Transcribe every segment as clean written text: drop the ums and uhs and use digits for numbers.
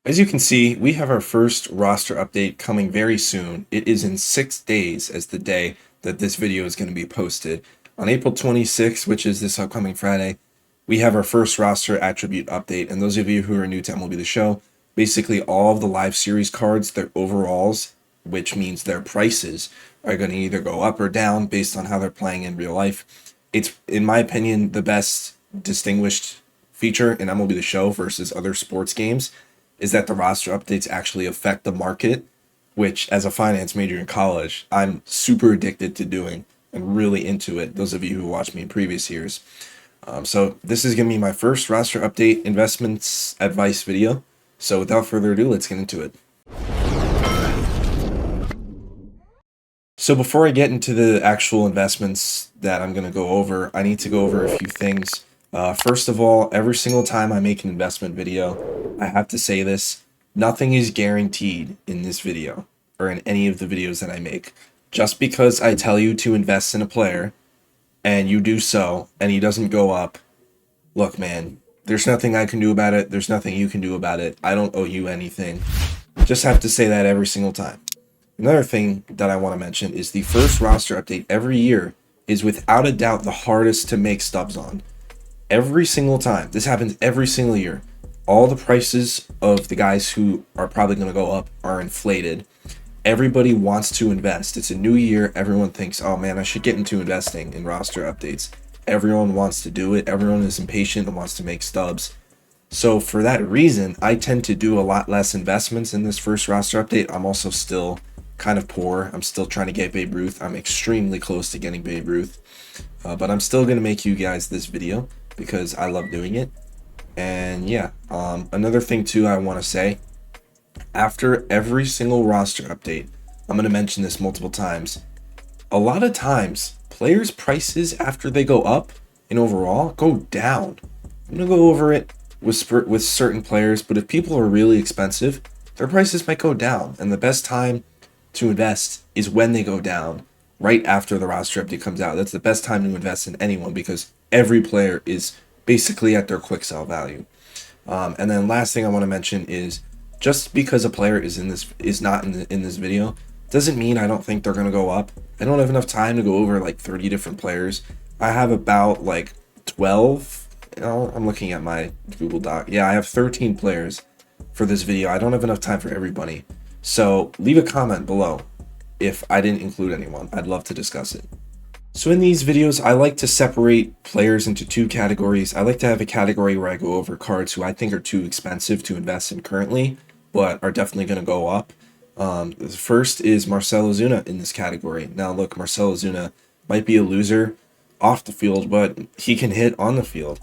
As you can see, we have our first roster update coming very soon. It is in 6 days as the day that this video is going to be posted. On April 26th, which is this upcoming Friday, we have our first roster attribute update. And those of you who are new to MLB The Show, basically all of the live series cards, their overalls, which means their prices, are going to either go up or down based on how they're playing in real life. It's, in my opinion, the best distinguished feature in MLB The Show versus other sports games is that the roster updates actually affect the market, which as a finance major in college, I'm super addicted to doing and really into it. Those of you who watched me in previous years. So this is going to be my first roster update investments advice video. So without further ado, let's get into it. So before I get into the actual investments that I'm going to go over, I need to go over a few things. First of all, every single time I make an investment video, I have to say this: nothing is guaranteed in this video or in any of the videos that I make. Just because I tell you to invest in a player and you do so and he doesn't go up, look, man, there's nothing I can do about it. There's nothing you can do about it. I don't owe you anything. Just have to say that every single time. Another thing that I want to mention is the first roster update every year is without a doubt the hardest to make stubs on. Every single time. This happens every single year. All the prices of the guys who are probably going to go up are inflated. Everybody wants to invest. It's a new year. Everyone thinks, oh man, I should get into investing in roster updates. Everyone wants to do it. Everyone is impatient and wants to make stubs. So for that reason, I tend to do a lot less investments in this first roster update. I'm also still kind of poor. I'm still trying to get Babe Ruth. I'm extremely close to getting Babe Ruth. But I'm still going to make you guys this video because I love doing it. And yeah, another thing too I want to say, after every single roster update, I'm going to mention this multiple times, a lot of times players' prices after they go up in overall go down. I'm going to go over it with certain players, but if people are really expensive, their prices might go down, and the best time to invest is when they go down, right after the roster update comes out. That's the best time to invest in anyone because every player is basically at their quick sell value. And then last thing I want to mention is just because a player is not in this video doesn't mean I don't think they're going to go up. I don't have enough time to go over like 30 different players. I have about like 12. I'm looking at my Google Doc. Yeah, I have 13 players for this video. I don't have enough time for everybody. So leave a comment below if I didn't include anyone. I'd love to discuss it. So in these videos, I like to separate players into two categories. I like to have a category where I go over cards who I think are too expensive to invest in currently, but are definitely going to go up. The first is Marcelo Zuna in this category. Now look, Marcelo Zuna might be a loser off the field, but he can hit on the field.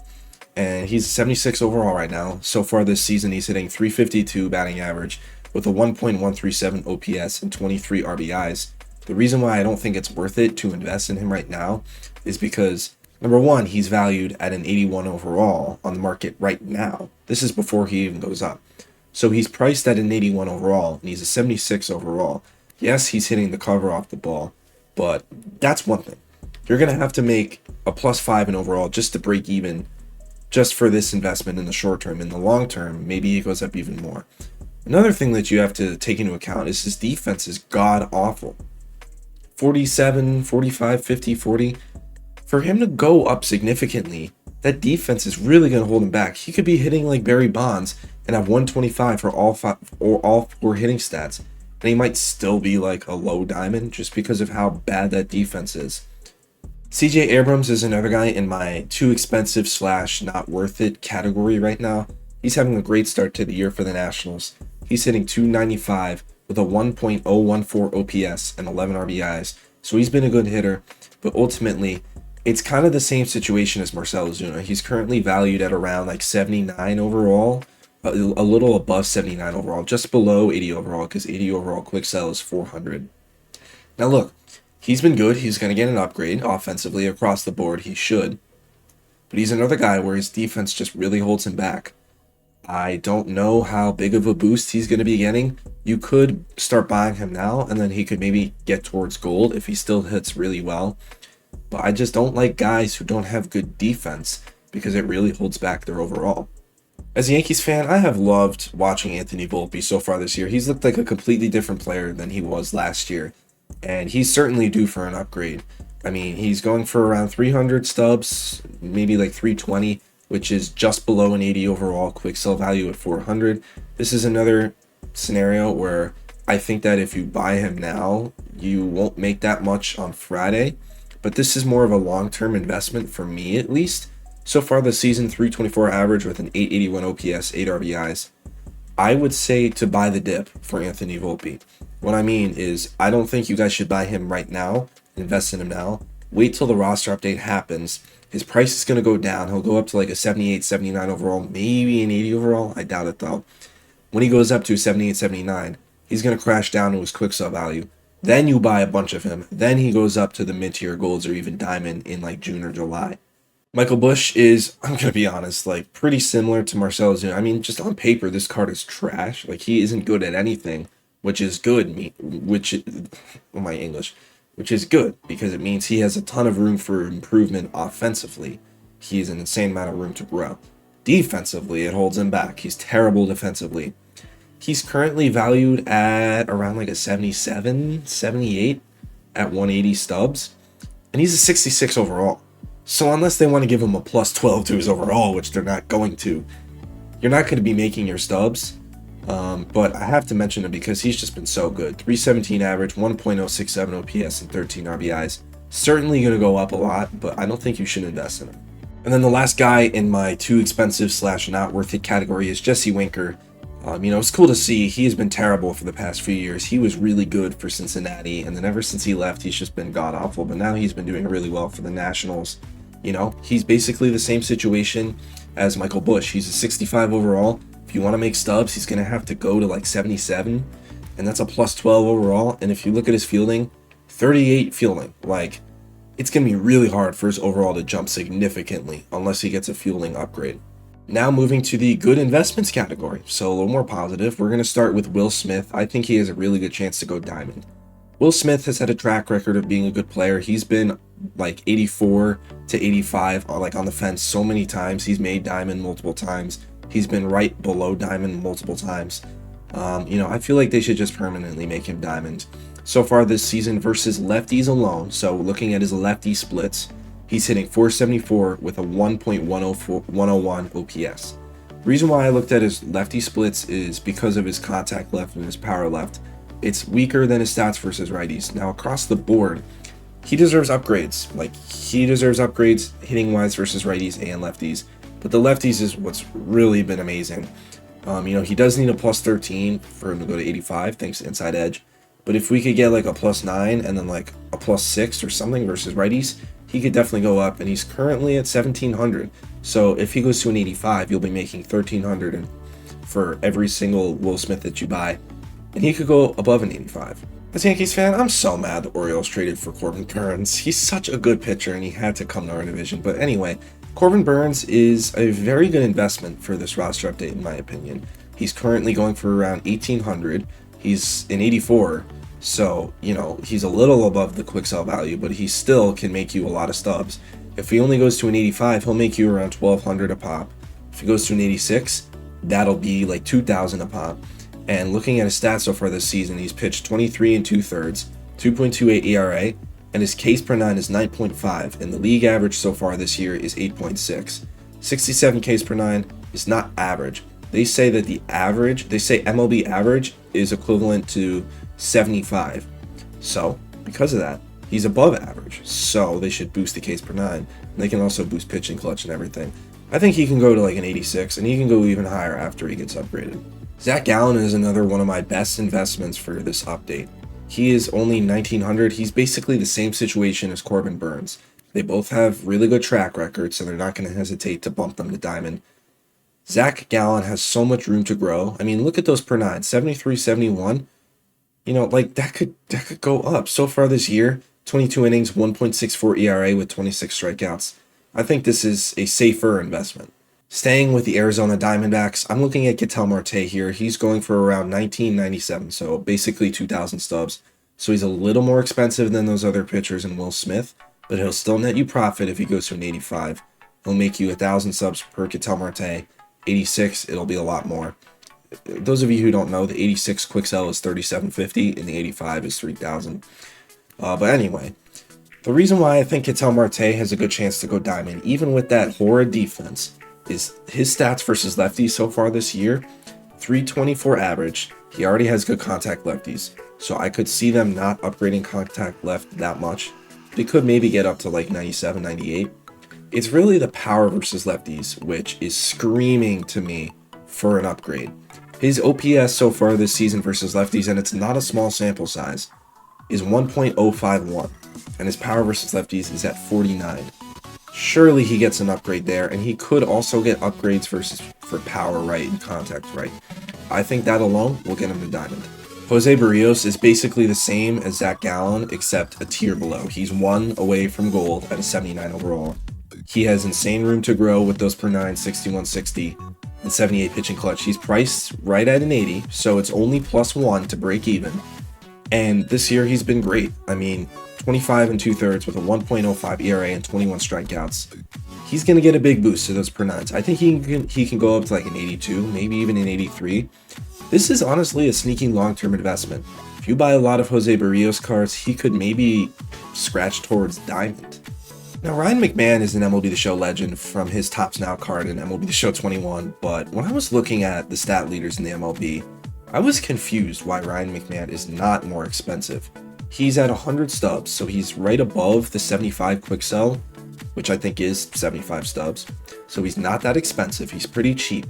And he's 76 overall right now. So far this season, he's hitting 352 batting average with a 1.137 OPS and 23 RBIs. The reason why I don't think it's worth it to invest in him right now is because, number one, he's valued at an 81 overall on the market right now. This is before he even goes up. So he's priced at an 81 overall, and he's a 76 overall. Yes, he's hitting the cover off the ball, but that's one thing. You're going to have to make a +5 in overall just to break even just for this investment in the short term. In the long term, maybe he goes up even more. Another thing that you have to take into account is his defense is god-awful. 47, 45, 50, 40. For him to go up significantly, that defense is really going to hold him back. He could be hitting like Barry Bonds and have 125 for all four hitting stats, and he might still be like a low diamond just because of how bad that defense is. CJ Abrams is another guy in my too expensive / not worth it category right now. He's having a great start to the year for the Nationals. He's hitting 295 with a 1.014 OPS and 11 RBIs. So he's been a good hitter, but ultimately it's kind of the same situation as Marcelo Zuna. He's currently valued at around like 79 overall, a little above 79 overall, just below 80 overall, because 80 overall quick sell is 400. Now look, he's been good. He's going to get an upgrade offensively across the board. He should. But he's another guy where his defense just really holds him back. I don't know how big of a boost he's going to be getting. You could start buying him now, and then he could maybe get towards gold if he still hits really well. But I just don't like guys who don't have good defense because it really holds back their overall. As a Yankees fan, I have loved watching Anthony Volpe so far this year. He's looked like a completely different player than he was last year, and he's certainly due for an upgrade. I mean, he's going for around 300 stubs, maybe like 320, which is just below an 80 overall quick sell value at 400. This is another scenario where I think that if you buy him now, you won't make that much on Friday, but this is more of a long-term investment for me at least. So far this season, 324 average with an 881 OPS, 8 RBIs. I would say to buy the dip for Anthony Volpe. What I mean is, I don't think you guys should buy him right now, invest in him now. Wait till the roster update happens. His price is going to go down. He'll go up to like a 78, 79 overall, maybe an 80 overall. I doubt it though. When he goes up to 78, 79, he's going to crash down to his quick sell value. Then you buy a bunch of him. Then he goes up to the mid-tier golds or even diamond in like June or July. Michael Busch is, I'm going to be honest, like pretty similar to Marcelo Zuna. I mean, just on paper, this card is trash. Like he isn't good at anything, which is good. Which is good because it means he has a ton of room for improvement offensively. He has an insane amount of room to grow. Defensively, it holds him back. He's terrible defensively. He's currently valued at around like a 77, 78 at 180 stubs, and he's a 66 overall. So unless they want to give him a plus 12 to his overall, which they're not going to, you're not going to be making your stubs. But I have to mention him because he's just been so good. 317 average, 1.067 OPS, and 13 RBIs. Certainly going to go up a lot, but I don't think you should invest in him. And then the last guy in my too expensive / not worth it category is Jesse Winker. It's cool to see. He has been terrible for the past few years. He was really good for Cincinnati, and then ever since he left, he's just been god-awful. But now he's been doing really well for the Nationals. He's basically the same situation as Michael Busch. He's a 65 overall. If you want to make stubs, he's going to have to go to like 77, and that's a plus 12 overall. And if you look at his fielding, 38 fielding. Like, it's going to be really hard for his overall to jump significantly unless he gets a fielding upgrade. Now moving to the good investments category. So a little more positive. We're going to start with Will Smith. I think he has a really good chance to go diamond. Will Smith has had a track record of being a good player. He's been like 84 to 85 like on the fence so many times. He's made diamond multiple times. He's been right below diamond multiple times. I feel like they should just permanently make him diamond. So far this season versus lefties alone, so looking at his lefty splits, he's hitting 474 with a 1.101 OPS. The reason why I looked at his lefty splits is because of his contact left and his power left. It's weaker than his stats versus righties. Now across the board, he deserves upgrades. Like, he deserves upgrades hitting wise versus righties and lefties. But the lefties is what's really been amazing. He does need a plus 13 for him to go to 85 thanks to inside edge. But if we could get like a plus 9 and then like a plus 6 or something versus righties, he could definitely go up. And he's currently at 1700. So if he goes to an 85, you'll be making 1300 for every single Will Smith that you buy. And he could go above an 85. As a Yankees fan, I'm so mad the Orioles traded for Corbin Burns. He's such a good pitcher and he had to come to our division. But anyway, Corbin Burns is a very good investment for this roster update in my opinion. He's currently going for around 1800. He's an 84. So, he's a little above the quick sell value, but he still can make you a lot of stubs. If he only goes to an 85, he'll make you around 1200 a pop. If he goes to an 86, that'll be like 2000 a pop. And looking at his stats so far this season, he's pitched 23 2/3, 2.28 ERA, and his Ks per 9 is 9.5, and the league average so far this year is 8.6. 67 Ks per 9 is not average. They say that MLB average is equivalent to 75. So, because of that, he's above average. So, they should boost the Ks per 9. And they can also boost pitching clutch and everything. I think he can go to like an 86, and he can go even higher after he gets upgraded. Zack Allen is another one of my best investments for this update. He is only 1900. He's basically the same situation as Corbin Burns. They both have really good track records, so they're not going to hesitate to bump them to diamond. Zack Allen has so much room to grow. I mean, look at those per 9, 73, 71. That could go up. So far this year, 22 innings, 1.64 ERA with 26 strikeouts. I think this is a safer investment. Staying with the Arizona Diamondbacks, I'm looking at Ketel Marte here. He's going for around 1997, so basically 2,000 stubs. So he's a little more expensive than those other pitchers and Will Smith, but he'll still net you profit if he goes to an 85. He'll make you 1,000 subs per Ketel Marte, 86, it'll be a lot more. Those of you who don't know, the 86 quick sell is 3750 and the 85 is 3000. But anyway, the reason why I think Ketel Marte has a good chance to go diamond, even with that horrid defense, is his stats versus lefties so far this year. 324 average. He already has good contact lefties, so I could see them not upgrading contact left that much. They could maybe get up to like 97, 98. It's really the power versus lefties, which is screaming to me for an upgrade. His OPS so far this season versus lefties, and it's not a small sample size, is 1.051, and his power versus lefties is at 49. Surely he gets an upgrade there, and he could also get upgrades for power right and contact right. I think that alone will get him to diamond. Jose Barrios is basically the same as Zack Allen, except a tier below. He's one away from gold at a 79 overall. He has insane room to grow with those per 9, 61, 60, and 78 pitching clutch. He's priced right at an 80, so it's only +1 to break even. And this year he's been great. I mean, 25 and 2/3 with a 1.05 ERA and 21 strikeouts. He's going to get a big boost to those per 9s. I think he can go up to like an 82, maybe even an 83. This is honestly a sneaky long-term investment. If you buy a lot of Jose Barrios cards, he could maybe scratch towards diamond. Now, Ryan McMahon is an MLB The Show legend from his Tops Now card in MLB The Show 21, but when I was looking at the stat leaders in the MLB, I was confused why Ryan McMahon is not more expensive. He's at 100 stubs, so he's right above the 75 quick sell, which I think is 75 stubs. So he's not that expensive, he's pretty cheap.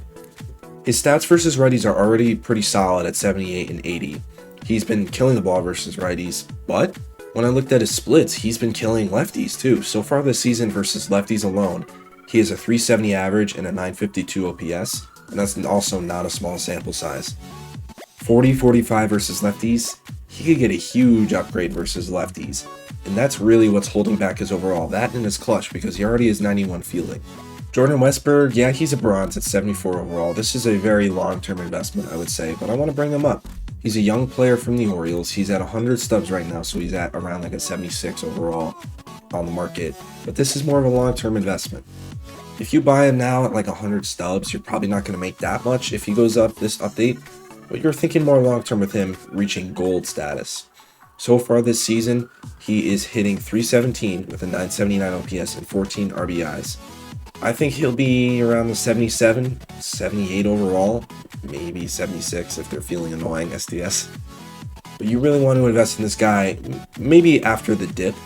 His stats versus righties are already pretty solid at 78 and 80. He's been killing the ball versus righties, but when I looked at his splits, he's been killing lefties too. So far this season versus lefties alone, he has a 370 average and a 952 OPS, and that's also not a small sample size. 40-45 versus lefties, he could get a huge upgrade versus lefties, and that's really what's holding back his overall, that and his clutch, because he already has 91 fielding. Jordan Westberg, yeah, he's a bronze at 74 overall. This is a very long-term investment, I would say, but I want to bring him up. He's a young player from the Orioles. He's at 100 stubs right now, so he's at around like a 76 overall on the market, but this is more of a long-term investment. If you buy him now at like 100 stubs, you're probably not going to make that much if he goes up this update, but you're thinking more long-term with him reaching gold status. So far this season, he is hitting 317 with a 979 OPS and 14 RBIs. I think he'll be around the 77, 78 overall, maybe 76 if they're feeling annoying SDS. But you really want to invest in this guy, maybe after the dip,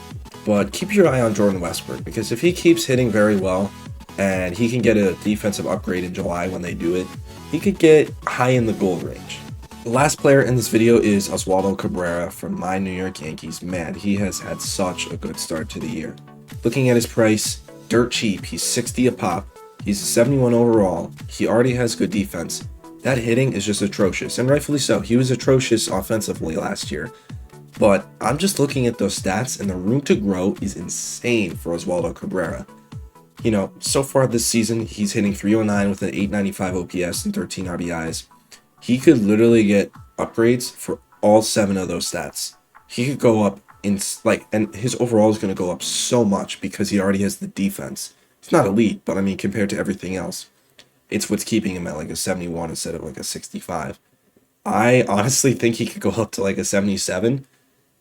but keep your eye on Jordan Westberg, because if he keeps hitting very well and he can get a defensive upgrade in July when they do it, he could get high in the gold range. The last player in this video is Oswaldo Cabrera from my New York Yankees. Man, he has had such a good start to the year. Looking at his price, dirt cheap. He's 60 a pop. He's a 71 overall. He already has good defense. That hitting is just atrocious, and rightfully so. He was atrocious offensively last year. But I'm just looking at those stats, and the room to grow is insane for Oswaldo Cabrera. You know, so far this season, he's hitting 309 with an 895 OPS and 13 RBIs. He could literally get upgrades for all 7 of those stats. He could go up and his overall is going to go up so much because he already has the defense. It's not elite, but I mean, compared to everything else, it's what's keeping him at like a 71 instead of like a 65. I honestly think he could go up to like a 77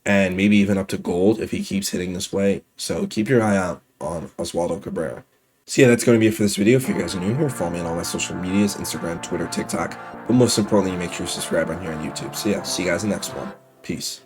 and maybe even up to gold if he keeps hitting this way. So keep your eye out on Oswaldo Cabrera. So yeah, that's going to be it for this video. If you guys are new here, follow me on all my social medias, Instagram, Twitter, TikTok. But most importantly, make sure you subscribe on here on YouTube. So yeah, see you guys in the next one. Peace.